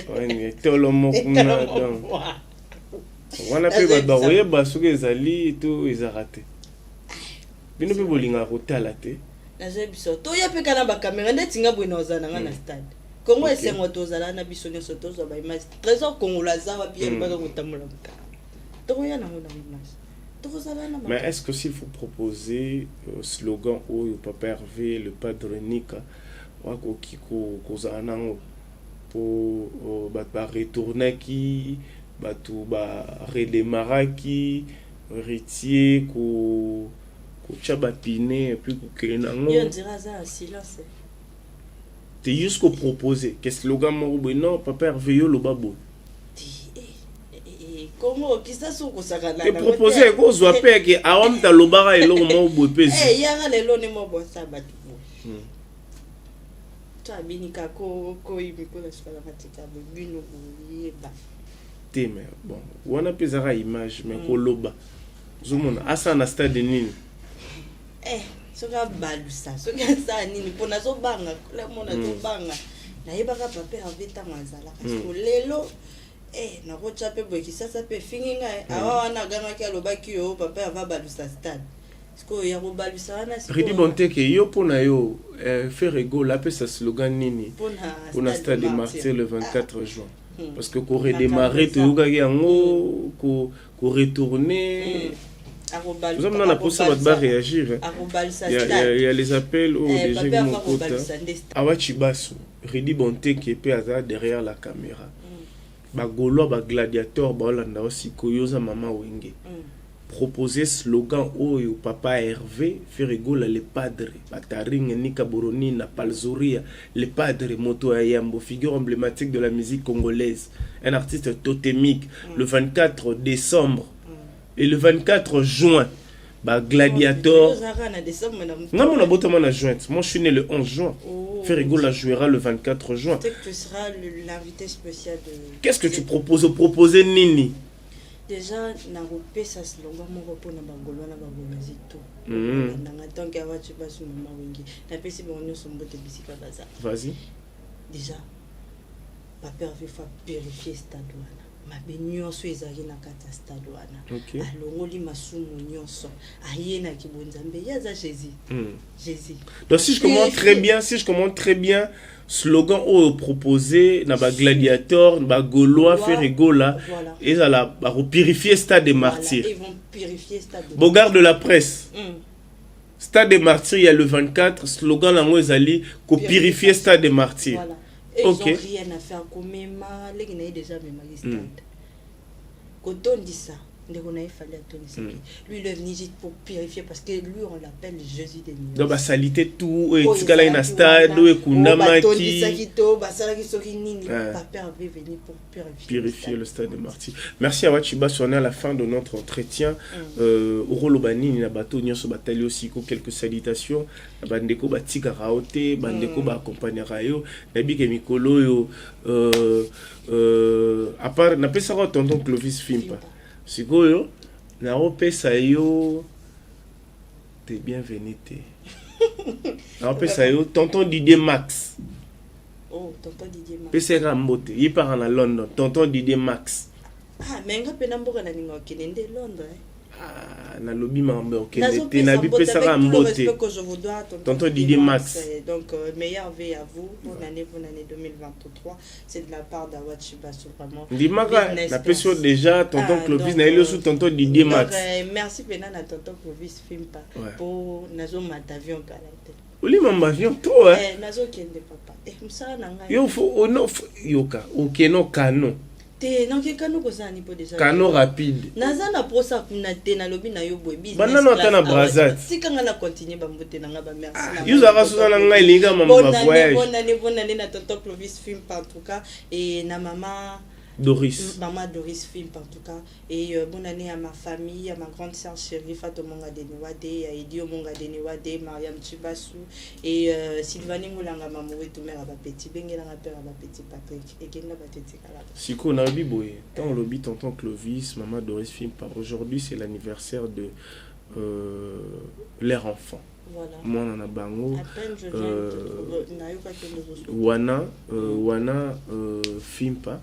ouais tolo mokuna donc wana pe ba baroye ba soki ezali to ezarate bino pe bolinga kotala te na zo bisa to ya pe kana ba camera ndetinga bwena ozana nga na stade Congo est un autozala na biso nyoso tozo ba image trésor congolais va bien ba ko tamula muta to ya na ngona image to zala na mais est-ce que s'il faut proposer slogan au papa Hervé le padre Nika wako kiko kozana ngo pour ba retourner qui ba tout ba redémarrer qui héritier ko chabapine et puis ko kelena ngo yo dira ça silence t'es jusqu'au proposer qu'est-ce que le gars m'a dit non papa Hervé yo lobabo comment qui ça sont consacrés et proposer ko zo pe que awam ta lobara elo mo bo pesi eh yanga lelo ne mo bo ça batu ta binika ko ibiko la sala matika bino yeba te mais bon wana pezara image mais ko loba zomona asa na stade nini soka balusa soka sa nini pona zo banga la mona zo banga na yeba ka papa aveta mazala parce que lelo na ko chape boy ki sasa pe finginga awa wana ganga ki alobaki yo papa ava balusa stade sko ya ko balusa wana sko Ridi Bonteke yo pona yo faire ego la pe sa slogan nini pona stade de Martyrs le 24 juin parce que ko redémarrer to yoga yango ko retourner. Nous sommes dans la possibilité de réagir. Il y a les appels au DG Mokota. Awachibasu, Ridi Bonteke qui est derrière la caméra. Bagolo, gladiateur, balanda aussi Koyoza Mama Wenge. Proposer slogan au papa Hervé, faire rigoler les padres, Bataring, Nika Boroni, Napalzoria, les padres, Moto Ayambo, figure emblématique de la musique congolaise, un artiste totémique, le 24 décembre. Et le 24 juin, Gladiator. Non, mon abotement la juin. Moi, je suis né le 11 juin. Ferrigo la jouera le 24 juin. Peut-être que tu seras l'invité spécial de. Qu'est-ce que tu proposes? Proposer Nini? Déjà, na repé ça se longa mon repos na bangolo na bangolo zito. Na tant que tu vas sur maman wingi. Na pesi bon nous sommes botte bisika baza. Vas-y. Déjà, papa avait fait périfier stade wana. Mabe nyonso ezali na kata stade wana. Alongoli masumu nyonso. Ayena ki bonzambe yaza Jésus. Jésus. Donc si je comprends très bien, slogan au proposé na ba gladiateur, ba gaulois faire rigola et ça la ba purifier stade des martyrs. Ils vont purifier stade. Bogard de la presse. Stade des martyrs il y a le 24, slogan la mo ezali ko purifier stade des martyrs. Voilà. Et ils n'ont rien à faire comme les gens ont déjà même stade. Quand on dit ça, lui il est venu juste pour purifier parce que lui on l'appelle Jésus des nuits. Donc salité tout et tu as un stade et kundamaki. Papa avait venu pour purifier le stade de Martyrs. Merci à Wachiba, on est à la fin de notre entretien. Urolobani na bato nyoso batali aussi quelques salutations. Bandeko batika raote, bandeko ba accompagnera yo, nabi ke mikolo yo à part na pesa ko tonton Clovis Fimpa. Sikoyo na opesa yo t'es bienvenu te. Na opesa yo tonton Didier Max. Oh, tonton Didier Max. Pesa Mbote, il part en Londres, tonton Didier Max. Ah, mais nga pena mboka na ningo kinende Londres. Ah, na lobby mambe OK. Te na bi pesa Mbote. Tonton Didier Max. Donc meilleur vœu à vous pour l'année 2023, c'est de la part d'Awachiba vraiment. Dimaka na peso déjà tonton Clovis na ile sous tonton Didier Max. Merci pena na tonton Clovis Fimpa pour nazo matavion kalate. Oli mamba avion toi nazo kende papa. Msala na ngai. Yo faut ono yoka OK no kano. Te non ke kano ko sani po déjà. Kano rapide. Naza na posa kuna te na lobi na yo boy business. Bana no tana brazat. Sika nga na continuer ba mbote na nga ba merci. Yo zaka so na ngai linga mamba voyage. Bonne année na tonton Clovis Fimpa en tout cas et na maman Doris. Maman Doris Fimpa en tout cas. Et bonne année à ma famille, à ma grande sœur chérie Fatou Monga Denewade, à Idio Monga Denewade, Mariam Chibasu et Sylvanie Moulanga Mamouri tout mère à petit Bengela père à petit Patrick et Kenda Bateti Kala. Siko na bi boye. Tant le bi tonton Clovis, maman Doris Fimpa. Aujourd'hui c'est l'anniversaire de leur enfant. Voilà. Moi on a bango. Wana Fimpa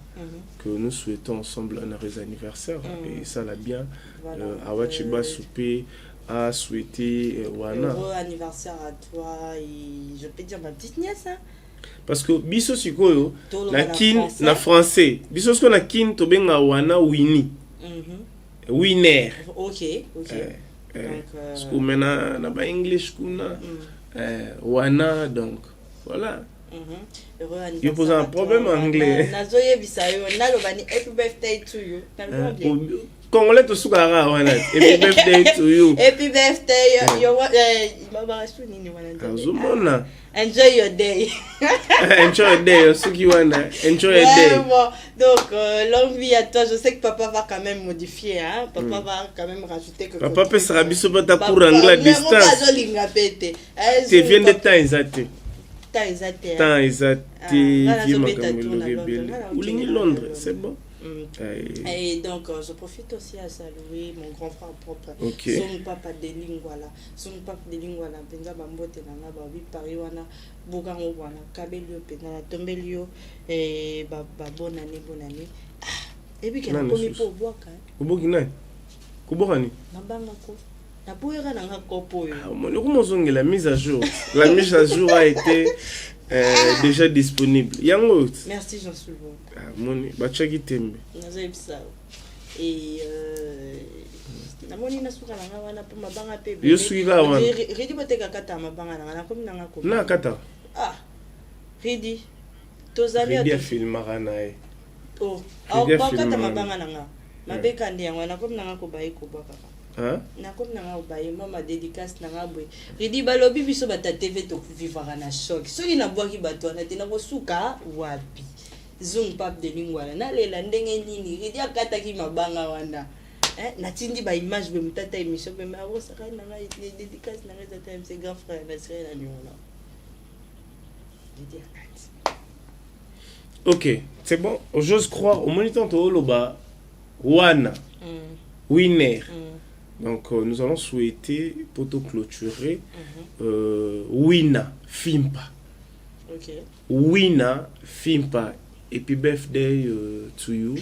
que nous souhaitons ensemble un heureux anniversaire et ça l'a bien. Awachiba Soupé a souhaité Wana. Heureux anniversaire à toi et je peux dire ma petite nièce hein. Parce que biso sikoyo na kin na français. Biso siko na kin to benga Wana Winnie. Winner. OK. Parce que maintenant na ba English kuna Wana donc voilà. Il pose un problème en anglais. Nazoye bisayo nalobani happy birthday to you. Congolais to sukara wana. Happy birthday to you. Happy birthday. Azumona. Enjoy your day. Enjoy your day, Suki wana. Enjoy your day. Bon. Donc, longue vie à toi. Je sais que papa va quand même modifier. Hein? Papa va quand même rajouter que... Papa peut se rabisso pour ta cour anglais à distance. Tu viens de temps exact. Temps exact. Ou Londres, c'est bon. Et donc, je profite aussi à saluer mon grand frère propre. Son papa de Lingwala. Son papa de Lingwala. Benza Bambote Nanga, Babi Pariwana, Bogango Wana, Kabelio, Penana, Tombelio, et bonne année. Et puis, qu'il a commis pour boire. Kubokina Kuborani Nabangako. Na poera nanga kopo yo. Comment la mise à jour? La mise à jour a été déjà disponible. Yango. Merci Jean-Soulon. Moni bachaki tembe. Nazebisa. Et namoni nasuka nanga wana po mabanga pe. Yo suiva wana. Ridi boteka kata mabanga nanga komi nanga ko. Na kata. Ah. Ridi. Tozali Ridi filmara nae. Oh. Ah bakata mabanga nanga. Mabeka ndi yango na komi nanga ko bayi ko baka. Hein? Nakom nanga obaye mama dédicace nanga boy. Ridi balobi biso bata TV to vivre na choc. Soki na boaki bato na tina kosuka wapi. Zoom pap de lingwala na lela ndenge nini. Ridi akata ki mabanga wana. Natindi ba image be mutata émission be ma saka nanga dédicace nanga tata MC grand frère na sere na nyona. Ridi akati. OK, c'est bon. J'ose croire au moniteur to loba wana. Winner. Donc, nous allons souhaiter, pour te clôturer, Wina Fimpa. Ok. Wina Fimpa. Et puis, birthday to you.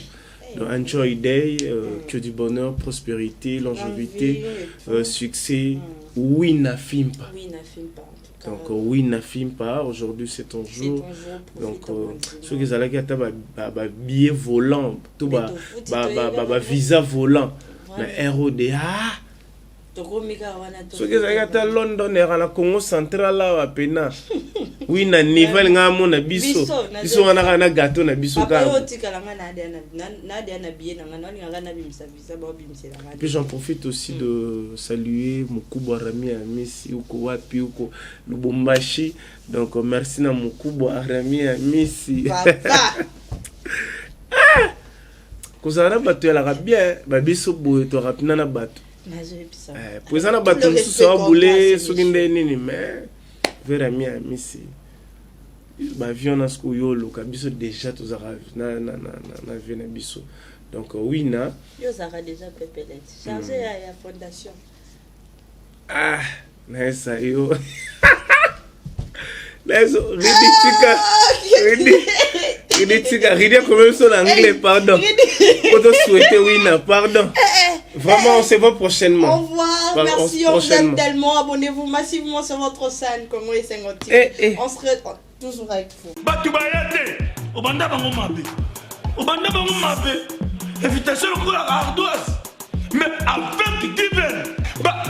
Donc, enjoy day, que du bonheur, prospérité, longévité, succès. Wina Fimpa. Wina Fimpa. Donc, Wina Fimpa. Aujourd'hui, c'est ton jour. Donc, ceux qui ont un billet volant, tout visa volant. Mais RODA. Ce que c'est à London et à la Congo central là à Pena. Oui, na niveau nga mona biso. Biso nga na gâteau na biso ka. Puis j'en profite aussi de saluer Mukubo Arami Amisi uko wapi uko Lubumbashi. Donc merci na Mukubo Arami Amisi. Papa. Kozana bato ya la bien, babiso boye to rapina na bato. Poza na bato mususu wa boule soki nde nini mais vera mi amisi. Ba viona sko yolo ka biso déjà to zara na vie na biso. Donc oui na. Yo zara déjà pepelet. Chargé ya fondation. Ah, na ça yo. Laisse riditica. Ridia quand même sur l'anglais, pardon. Pour te souhaiter, Wina, pardon. Vraiment, on se voit prochainement. Au revoir, merci, on vous aime tellement. Abonnez-vous massivement sur votre chaîne, Congo et Senghoti. On sera toujours avec vous. Batubayate, Obanda Bangomabe. Obanda Bangomabe. Invitation au la ardoise. Mais avec divin.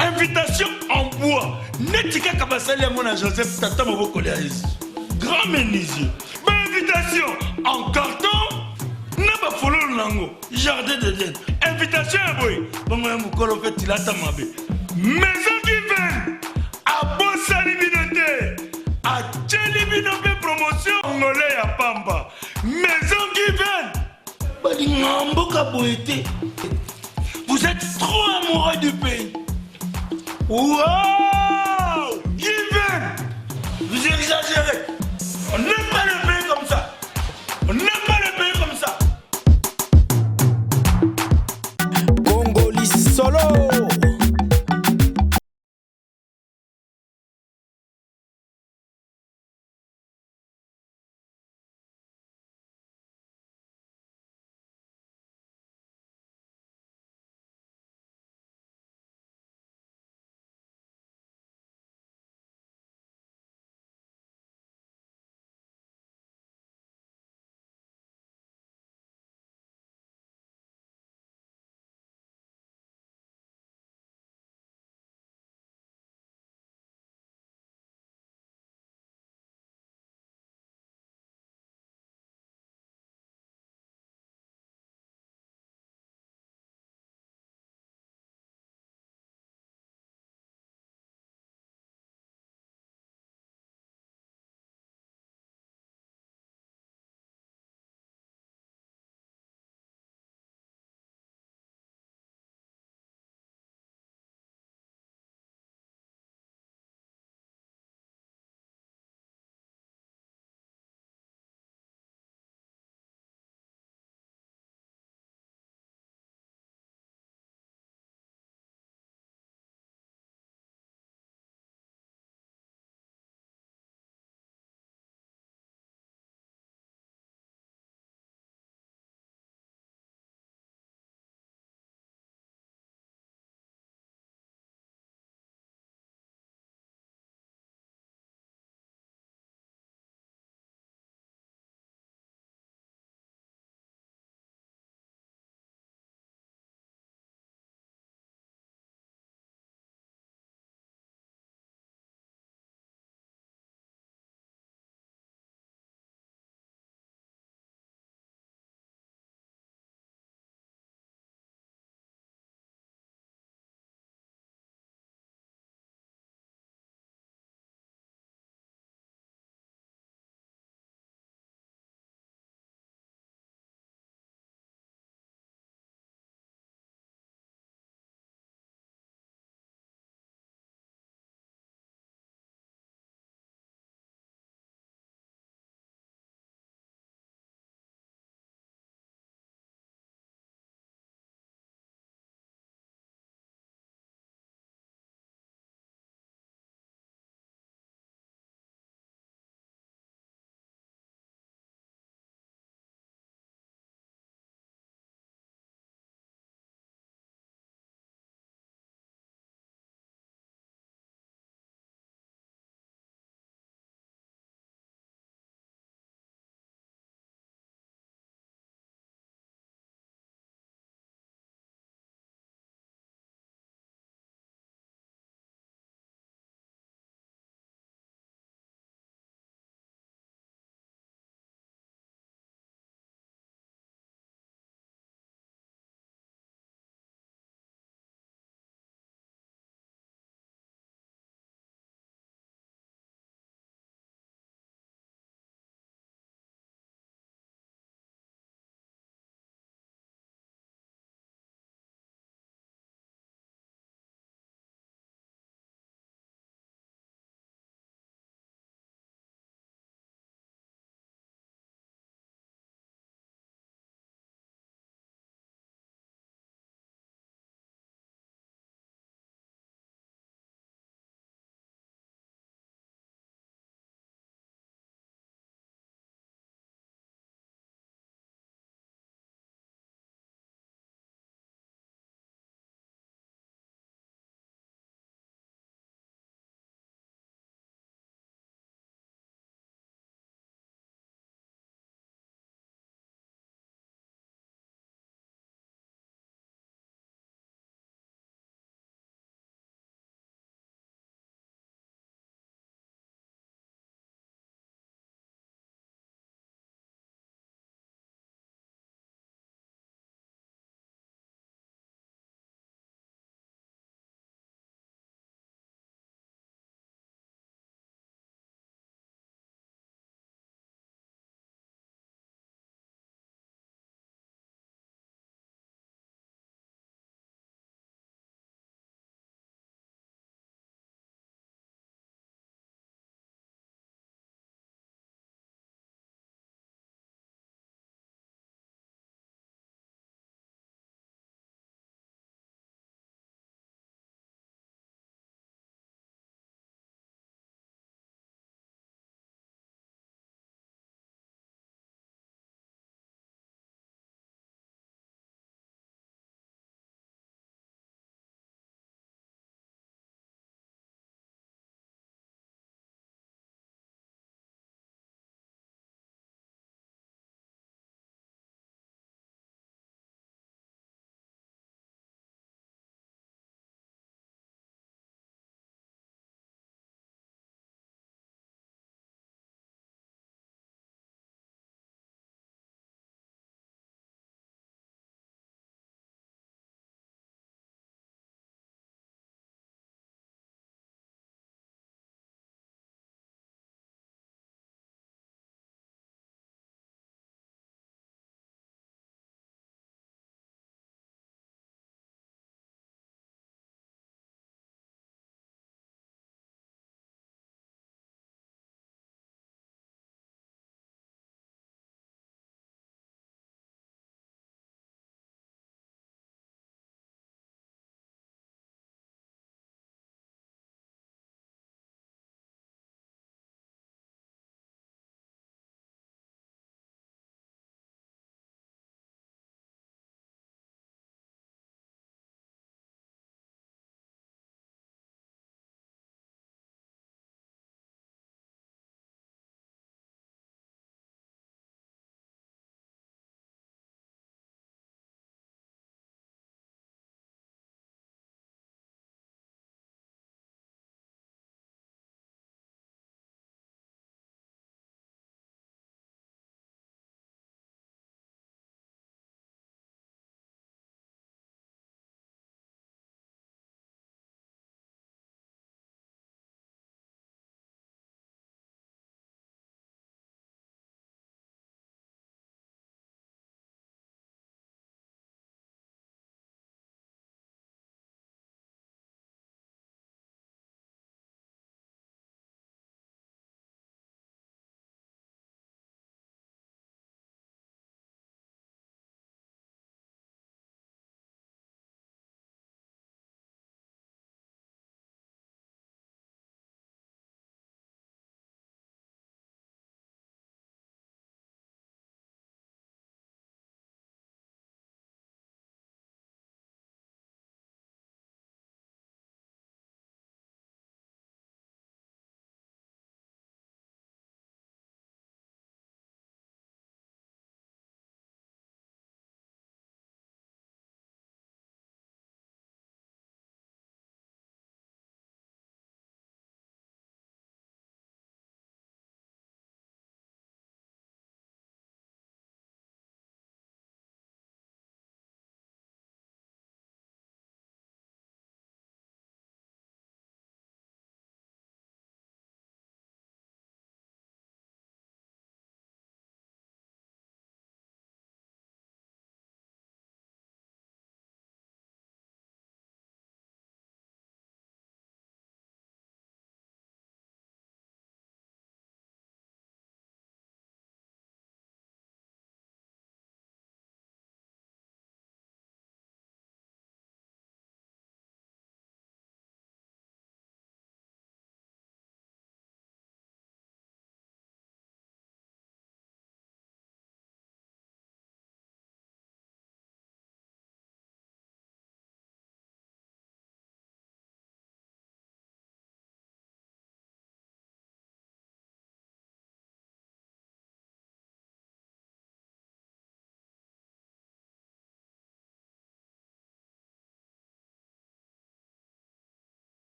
Invitation en bois. Netika Kabasali à mon Joseph Tata Moboko grand menuisier. Invitation en carton. N'a pas follow lango. Jardin de l'aide. Invitation à boy. Bon, on m'a fait il a tamabé. Maison divine. À Bossa Libinoté. À Tchelibinoté promotion. Congolais à Pamba. Maison divine. Badingamboka boété. Vous êtes trop amoureux du pays. Wow! Divine! Vous exagérez! On est